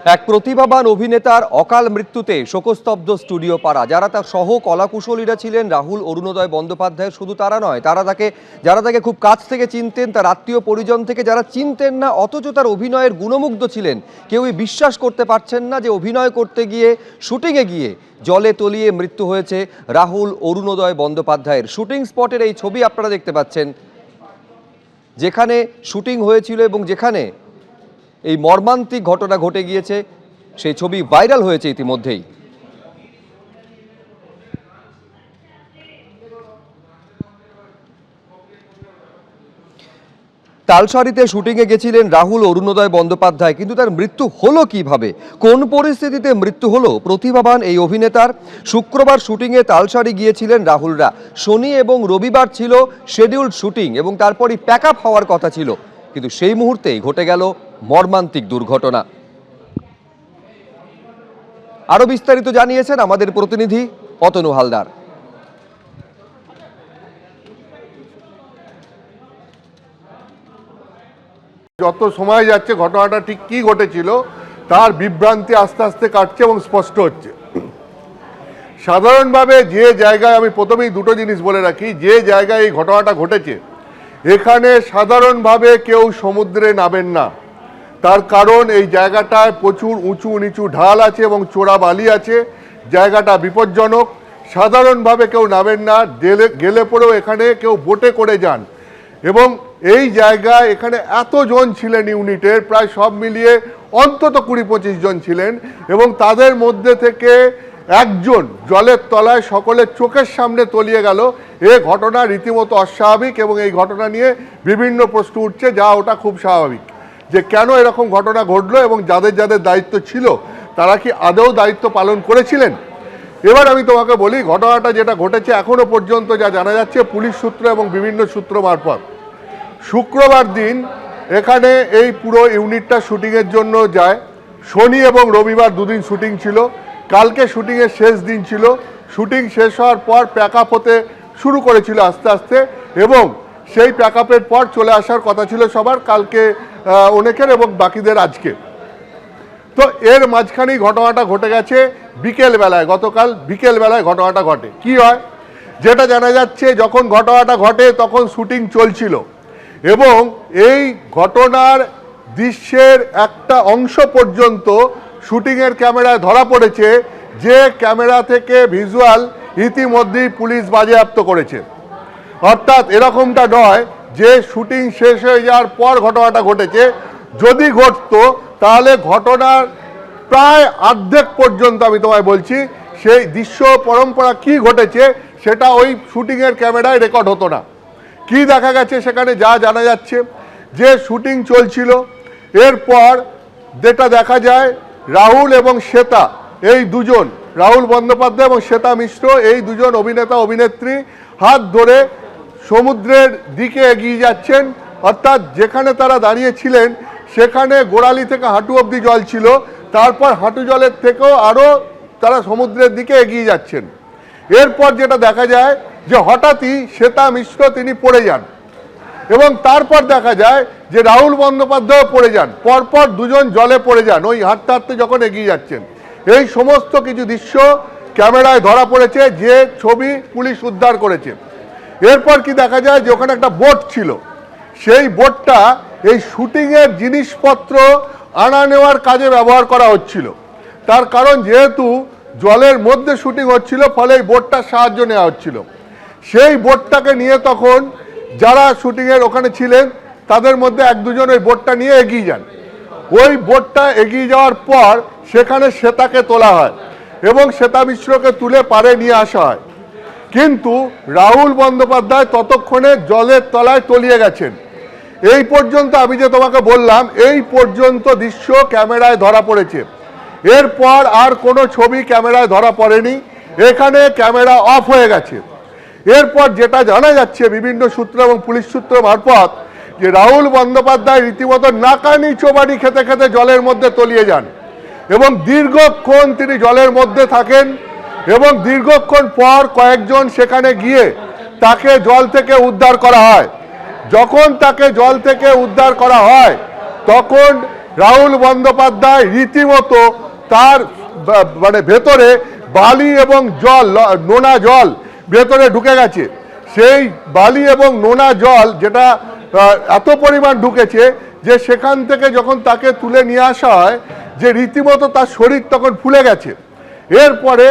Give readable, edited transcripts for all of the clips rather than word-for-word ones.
এক প্রতিভাবান অভিনেতার অকাল মৃত্যুতে শোকস্তব্ধ স্টুডিও পাড়া। যারা তার সহ কলাকুশলীরা ছিলেন রাহুল অরুণোদয় বন্দ্যোপাধ্যায়, শুধু তারা নয়, যারা তাকে খুব কাছ থেকে চিনতেন, তার আত্মীয় পরিজন থেকে যারা চিনতেন না অথচ তার অভিনয়ের গুণমুগ্ধ ছিলেন, কেউই বিশ্বাস করতে পারছেন না যে অভিনয় করতে গিয়ে, শুটিংয়ে গিয়ে জলে তলিয়ে মৃত্যু হয়েছে রাহুল অরুণোদয় বন্দ্যোপাধ্যায়ের। শুটিং স্পটের এই ছবি আপনারা দেখতে পাচ্ছেন, যেখানে শুটিং হয়েছিল এবং যেখানে এই মর্মান্তিক ঘটনা ঘটে গিয়েছে, সেই ছবি ভাইরাল হয়েছে ইতিমধ্যেই। তালসারিতে শুটিংয়ে গেছিলেন রাহুল অরুণোদয় বন্দ্যোপাধ্যায়, কিন্তু তার মৃত্যু হলো কিভাবে, কোন পরিস্থিতিতে মৃত্যু হলো প্রতিভাবান এই অভিনেতার? শুক্রবার শুটিংয়ে তালসারি গিয়েছিলেন রাহুলরা। শনি এবং রবিবার ছিল শিডিউলড শুটিং এবং তারপরই প্যাক আপ হওয়ার কথা ছিল, কিন্তু সেই মুহূর্তেই ঘটে গেল মর্মান্তিক দুর্ঘটনা। আরো বিস্তারিত জানিয়েছেন আমাদের প্রতিনিধি অতনু হালদার। যত সময় যাচ্ছে ঘটনাটা ঠিক কি ঘটেছিল তার বিভ্রান্তি আস্তে আস্তে কাটছে এবং স্পষ্ট হচ্ছে। সাধারণভাবে যে জায়গায়, আমি প্রথমেই দুটো জিনিস বলে রাখি, যে জায়গায় এই ঘটনাটা ঘটেছে এখানে সাধারণভাবে কেউ সমুদ্রে নামেন না। তার কারণ এই জায়গাটায় প্রচুর উঁচু নিচু ঢাল আছে এবং চোরা বালি আছে, জায়গাটা বিপজ্জনক। সাধারণভাবে কেউ নামেন না, গেলে পরেও এখানে কেউ বোটে করে যান। এবং এই জায়গায় এখানে এতজন ছিলেন ইউনিটের, প্রায় সব মিলিয়ে অন্তত 20-25 জন ছিলেন, এবং তাদের মধ্যে থেকে একজন জলের তলায় সকলের চোখের সামনে তলিয়ে গেল। এ ঘটনা রীতিমতো অস্বাভাবিক এবং এই ঘটনা নিয়ে বিভিন্ন প্রশ্ন উঠছে, যা ওটা খুব স্বাভাবিক যে কেন এরকম ঘটনা ঘটলো এবং যাদের যাদের দায়িত্ব ছিল তারা কি আদৌ দায়িত্ব পালন করেছিলেন। এবার আমি তোমাকে বলি ঘটনাটা যেটা ঘটেছে এখনো পর্যন্ত যা জানা যাচ্ছে পুলিশ সূত্র এবং বিভিন্ন সূত্র মারফত। শুক্রবার দিন এখানে এই পুরো ইউনিটটা শুটিংয়ের জন্য যায়। শনি এবং রবিবার দুদিন শুটিং ছিল, কালকে শুটিংয়ের শেষ দিন ছিল। শুটিং শেষ হওয়ার পর প্যাক আপ হতে শুরু করেছিল আস্তে আস্তে, এবং সেই প্যাক আপের পর চলে আসার কথা ছিল সবার, কালকে অনেকের এবং বাকিদের আজকে। তো এর মাঝখানেই ঘটনাটা ঘটে গেছে বিকেলবেলায়, গতকাল বিকেলবেলায় ঘটনাটা ঘটে। কি হয়, যেটা জানা যাচ্ছে যখন ঘটনাটা ঘটে তখন শুটিং চলছিল এবং এই ঘটনার দৃশ্যের একটা অংশ পর্যন্ত শুটিংয়ের ক্যামেরায় ধরা পড়েছে, যে ক্যামেরা থেকে ভিজুয়াল ইতিমধ্যেই পুলিশ বাজেয়াপ্ত করেছে। অর্থাৎ এরকমটা নয় যে শুটিং শেষ হয়ে যাওয়ার পর ঘটনাটা ঘটেছে। যদি ঘটতো তাহলে ঘটনার প্রায় অর্ধেক পর্যন্ত, আমি তোমায় বলছি, সেই দৃশ্য পরম্পরা কি ঘটেছে সেটা ওই শুটিংয়ের ক্যামেরায় রেকর্ড হতো না। কি দেখা গেছে সেখানে যা জানা যাচ্ছে, যে শুটিং চলছিল, এরপর যেটা দেখা যায় রাহুল এবং শ্বেতা, এই দুজন, রাহুল বন্দ্যোপাধ্যায় এবং শ্বেতা মিশ্র, এই দুজন অভিনেতা অভিনেত্রী হাত ধরে সমুদ্রের দিকে এগিয়ে যাচ্ছেন। অর্থাৎ যেখানে তারা দাঁড়িয়েছিলেন সেখানে গোড়ালি থেকে হাঁটু অবধি জল ছিল, তারপর হাঁটু জলের থেকেও আরও তারা সমুদ্রের দিকে এগিয়ে যাচ্ছেন। এরপর যেটা দেখা যায় যে হঠাৎই শ্বেতা মিশ্র তিনি পড়ে যান, এবং তারপর দেখা যায় যে রাহুল বন্দ্যোপাধ্যায় পড়ে যান, পরপর দুজন জলে পড়ে যান ওই হাঁটতে হাঁটতে যখন এগিয়ে যাচ্ছেন। এই সমস্ত কিছু দৃশ্য ক্যামেরায় ধরা পড়েছে, যে ছবি পুলিশ উদ্ধার করেছে। এরপর কি দেখা যায় যে ওখানে একটা বোট ছিল, সেই বোটটা এই শুটিংয়ের জিনিসপত্র আনা নেওয়ার কাজে ব্যবহার করা হচ্ছিল। তার কারণ যেহেতু জলের মধ্যে শুটিং হচ্ছিল, ফলে এই বোটটার সাহায্য নেওয়া হচ্ছিল। সেই বোটটাকে নিয়ে তখন যারা শুটিংয়ের ওখানে ছিলেন তাদের মধ্যে এক দুজন ওই বোটটা নিয়ে এগিয়ে যান। ওই বোটটা এগিয়ে যাওয়ার পর সেখানে শ্বেতাকে তোলা হয় এবং শ্বেতা মিশ্রকে তুলে পাড়ে নিয়ে আসা হয়। কিন্তু রাহুল বন্দ্যোপাধ্যায় ততক্ষণে জলের তলায় তলিয়ে গেছেন। এই পর্যন্ত আমি যে তোমাকে বললাম, এই পর্যন্ত দৃশ্য ক্যামেরায় ধরা পড়েছে। এরপর আর কোনো ছবি ক্যামেরায় ধরা পড়েনি, এখানে ক্যামেরা অফ হয়ে গেছে। এরপর যেটা জানা যাচ্ছে বিভিন্ন সূত্র এবং পুলিশ সূত্র মারফত, যে রাহুল বন্দ্যোপাধ্যায় রীতিমতো নাকানি চোবানি খেতে খেতে জলের মধ্যে তলিয়ে যান এবং দীর্ঘক্ষণ তিনি জলের মধ্যে থাকেন, এবং দীর্ঘক্ষণ পর কয়েকজন সেখানে গিয়ে তাকে জল থেকে উদ্ধার করা হয়। যখন তাকে জল থেকে উদ্ধার করা হয় তখন রাহুল বন্দ্যোপাধ্যায় রীতিমতো তার মানে ভেতরে বালি এবং জল, নোনা জল ভেতরে ঢুকে গেছে। সেই বালি এবং নোনা জল যেটা এত পরিমাণ ঢুকেছে যে সেখান থেকে যখন তাকে তুলে নিয়ে আসা হয় যে রীতিমতো তার শরীর তখন ফুলে গেছে। এরপরে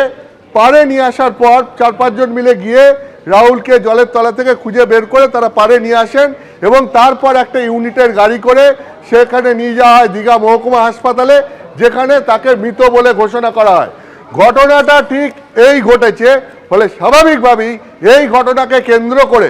পাড়ে নিয়ে আসার পর 4-5 জন মিলে গিয়ে রাহুলকে জলের তলা থেকে খুঁজে বের করে তারা পাড়ে নিয়ে আসেন এবং তারপর একটা ইউনিটের গাড়ি করে সেখানে নিয়ে যাওয়া হয় দীঘা মহকুমা হাসপাতালে, যেখানে তাকে মৃত বলে ঘোষণা করা হয়। ঘটনাটা ঠিক এই ঘটেছে। ফলে স্বাভাবিকভাবেই এই ঘটনাকে কেন্দ্র করে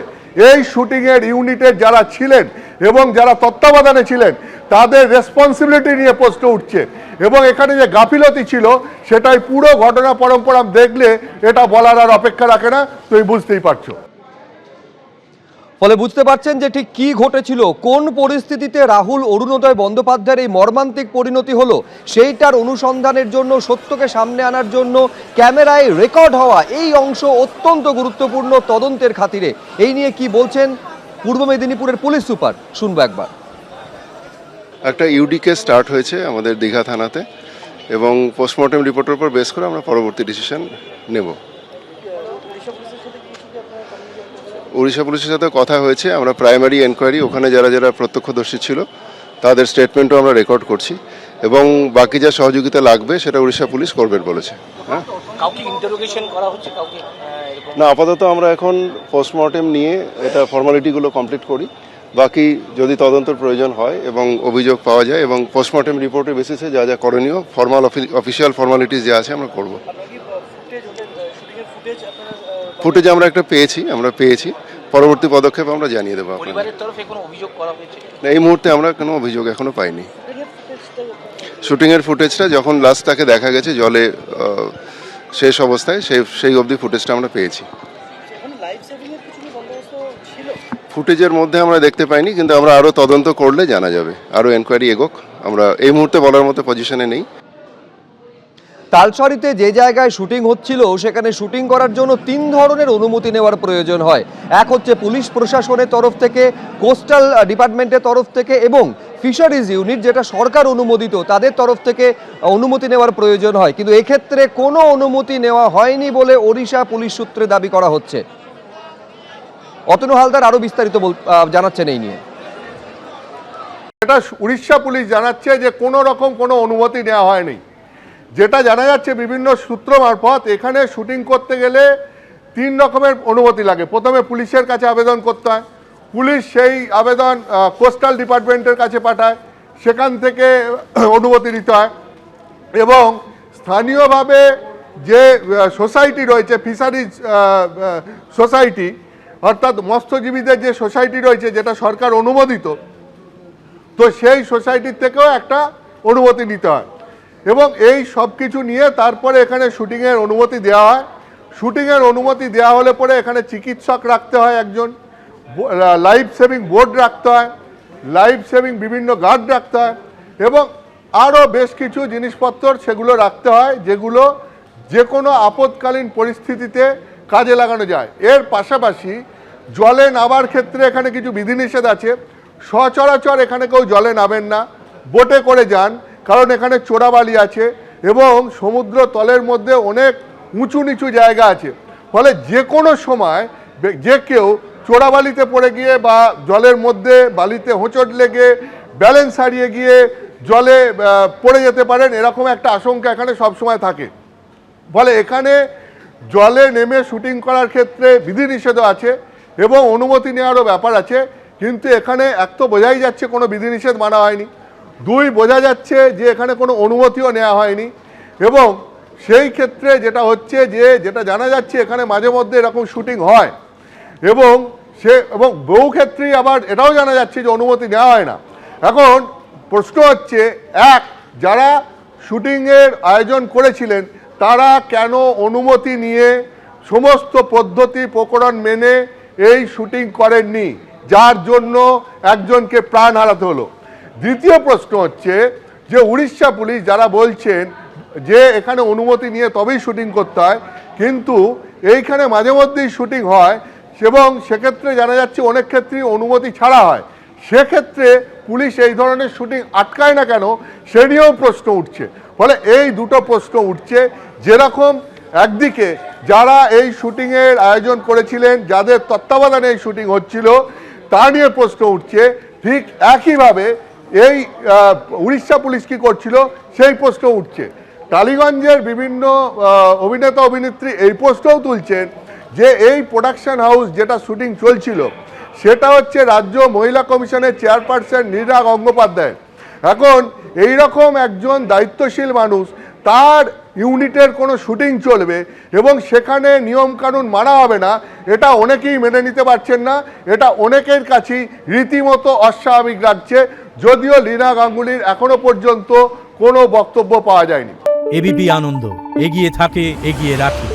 এই শুটিংয়ের ইউনিটের যারা ছিলেন এবং যারা তত্ত্বাবধানে ছিলেন তাদের রেসপন্সিবিলিটি নিয়ে প্রশ্ন উঠছে এবং এখানে যে গাফিলতি ছিল সেটাই পুরো ঘটনা পরম্পরা দেখলে এটা বলার আর অপেক্ষা রাখে না, তুমি বুঝতেই পারছো। ফলে বুঝতে পারছেন যে ঠিক কি ঘটেছিল, কোন পরিস্থিতিতে রাহুল অরুণোদয় বন্দ্যোপাধ্যায়ের এই মর্মান্তিক পরিণতি হলো, সেইটার অনুসন্ধানের জন্য, সত্যকে সামনে আনার জন্য ক্যামেরায় রেকর্ড হওয়া এই অংশ অত্যন্ত গুরুত্বপূর্ণ তদন্তের খাতিরে। এই নিয়ে কি বলছেন পূর্ব মেদিনীপুরের পুলিশ সুপার, শুনবো একবার। একটা ইউডি কেস স্টার্ট হয়েছে আমাদের দীঘা থানাতে এবং পোস্টমর্টেম রিপোর্টের উপর বেস করে আমরা পরবর্তী ডিসিশন নেব। উড়িষ্যা পুলিশের সাথে কথা হয়েছে, আমরা প্রাইমারি এনকোয়ারি, ওখানে যারা যারা প্রত্যক্ষদর্শী ছিল তাদের স্টেটমেন্টও আমরা রেকর্ড করছি এবং বাকি যা সহযোগিতা লাগবে সেটা উড়িষ্যা পুলিশ করবেন বলেছে। হ্যাঁ, না আপাতত আমরা এখন পোস্টমর্টেম নিয়ে এটা ফর্মালিটিগুলো কমপ্লিট করি, বাকি যদি তদন্তের প্রয়োজন হয় এবং অভিযোগ পাওয়া যায় এবং পোস্টমর্টেম রিপোর্টের বেসিসে যা যা করণীয় ফর্মাল অফিসিয়াল ফর্মালিটিস যা আছে আমরা করব। ফুটেজ আমরা একটা পেয়েছি, পরবর্তী পদক্ষেপ আমরা জানিয়ে দেবো আপনাদের। এই মুহূর্তে আমরা কোনো অভিযোগ এখনো পাইনি। শুটিংয়ের ফুটেজটা যখন লাস্ট তাকে দেখা গেছে জলে শেষ অবস্থায়, সেই অবধি ফুটেজটা আমরা পেয়েছি। ফুটেজের মধ্যে আমরা দেখতে পাইনি, কিন্তু আমরা আরও তদন্ত করলে জানা যাবে, আরও এনকোয়ারি এগোক। আমরা এই মুহূর্তে বলার মতো পজিশনে নেই। তালসারিতে যে জায়গায় শুটিং হচ্ছিল সেখানে শুটিং করার জন্য 3 ধরনের অনুমতি নেওয়ার প্রয়োজন হয়। এক হচ্ছে পুলিশ প্রশাসনের তরফ থেকে, কোস্টাল ডিপার্টমেন্টের তরফ থেকে এবং ফিশারিজ ইউনিট যেটা সরকার অনুমোদিত তাদের তরফ থেকে অনুমতি নেওয়ার প্রয়োজন হয়, কিন্তু এক্ষেত্রে কোনো অনুমতি নেওয়া হয়নি বলে ওড়িশা পুলিশ সূত্রে দাবি করা হচ্ছে। অতনু হালদার আরো বিস্তারিত জানাচ্ছেন এই নিয়ে। এটা উড়িষ্যা পুলিশ জানাচ্ছে যে কোনো রকম কোনো অনুমতি নেওয়া হয়নি। যেটা জানা যাচ্ছে বিভিন্ন সূত্র মারফত, এখানে শুটিং করতে গেলে 3 রকমের অনুমতি লাগে। প্রথমে পুলিশের কাছে আবেদন করতে হয়, পুলিশ সেই আবেদন কোস্টাল ডিপার্টমেন্টের কাছে পাঠায়, সেখান থেকে অনুমতি নিতে হয় এবং স্থানীয়ভাবে যে সোসাইটি রয়েছে, ফিশারিজ সোসাইটি অর্থাৎ মৎস্যজীবীদের যে সোসাইটি রয়েছে যেটা সরকার অনুমোদিত, তো সেই সোসাইটির থেকেও একটা অনুমতি নিতে হয় এবং এই সব কিছু নিয়ে তারপরে এখানে শুটিংয়ের অনুমতি দেওয়া হয়। শুটিংয়ের অনুমতি দেওয়া হলে পরে এখানে চিকিৎসক রাখতে হয় একজন, লাইফ সেভিং বোর্ড রাখতে হয়, লাইফ সেভিং বিভিন্ন গার্ড রাখতে হয় এবং আরও বেশ কিছু জিনিসপত্র সেগুলো রাখতে হয় যেগুলো যে কোনো আপৎকালীন পরিস্থিতিতে কাজে লাগানো যায়। এর পাশাপাশি জলে নামার ক্ষেত্রে এখানে কিছু বিধিনিষেধ আছে। সচরাচর এখানে কেউ জলে নামেন না, বোটে করে যান, কারণ এখানে চোরাবালি আছে এবং সমুদ্র তলের মধ্যে অনেক উঁচু নিচু জায়গা আছে। ফলে যে কোনো সময় যে কেউ চোরাবালিতে পড়ে গিয়ে বা জলের মধ্যে বালিতে হোঁচট লেগে ব্যালেন্স হারিয়ে গিয়ে জলে পড়ে যেতে পারেন, এরকম একটা আশঙ্কা এখানে সবসময় থাকে। ফলে এখানে জলে নেমে শুটিং করার ক্ষেত্রে বিধিনিষেধও আছে এবং অনুমতি নেওয়ারও ব্যাপার আছে, কিন্তু এখানে এক তো বোঝাই যাচ্ছে কোনো বিধিনিষেধ মানা হয়নি, 2 বোঝা যাচ্ছে যে এখানে কোনো অনুমতিও নেওয়া হয়নি এবং সেই ক্ষেত্রে যেটা হচ্ছে যেটা জানা যাচ্ছে এখানে মাঝে মধ্যে এরকম শুটিং হয় এবং বহু ক্ষেত্রেই আবার এটাও জানা যাচ্ছে যে অনুমতি নেওয়া হয় না। এখন প্রশ্ন হচ্ছে, যারা শুটিংয়ের আয়োজন করেছিলেন তারা কেন অনুমতি নিয়ে সমস্ত পদ্ধতি প্রকরণ মেনে এই শুটিং করেননি, যার জন্য একজনকে প্রাণ হারাতে হলো? দ্বিতীয় প্রশ্ন হচ্ছে যে উড়িষ্যা পুলিশ যারা বলছেন যে এখানে অনুমতি নিয়ে তবেই শুটিং করতে হয়, কিন্তু এইখানে মাঝে মধ্যেই শুটিং হয় এবং সেক্ষেত্রে জানা যাচ্ছে অনেক ক্ষেত্রেই অনুমতি ছাড়া হয়। সেক্ষেত্রে পুলিশ এই ধরনের শুটিং আটকায় না কেন সে নিয়েও প্রশ্ন উঠছে। ফলে এই দুটো প্রশ্ন উঠছে, যেরকম একদিকে যারা এই শুটিংয়ের আয়োজন করেছিলেন, যাদের তত্ত্বাবধানে এই শুটিং হচ্ছিল, তা নিয়ে প্রশ্ন উঠছে, ঠিক একইভাবে এই উড়িষ্যা পুলিশ কী করছিল সেই প্রশ্ন উঠছে। টালিগঞ্জের বিভিন্ন অভিনেতা অভিনেত্রী এই প্রশ্নও তুলছেন যে এই প্রোডাকশন হাউস যেটা শুটিং চলছিল সেটা হচ্ছে রাজ্য মহিলা কমিশনের চেয়ারপারসন নীরা গঙ্গোপাধ্যায়। এখন এই রকম একজন দায়িত্বশীল মানুষ, তার ইউনিটের কোনো শুটিং চলবে এবং সেখানে নিয়মকানুন মানা হবে না, এটা অনেকেই মেনে নিতে পারছেন না। এটা অনেকের কাছেই রীতিমতো অস্বাভাবিক লাগছে, যদিও লীনা গাঙ্গুলির এখনো পর্যন্ত কোনো বক্তব্য পাওয়া যায়নি। এবিপি আনন্দ, এগিয়ে থাকে, এগিয়ে রাখে।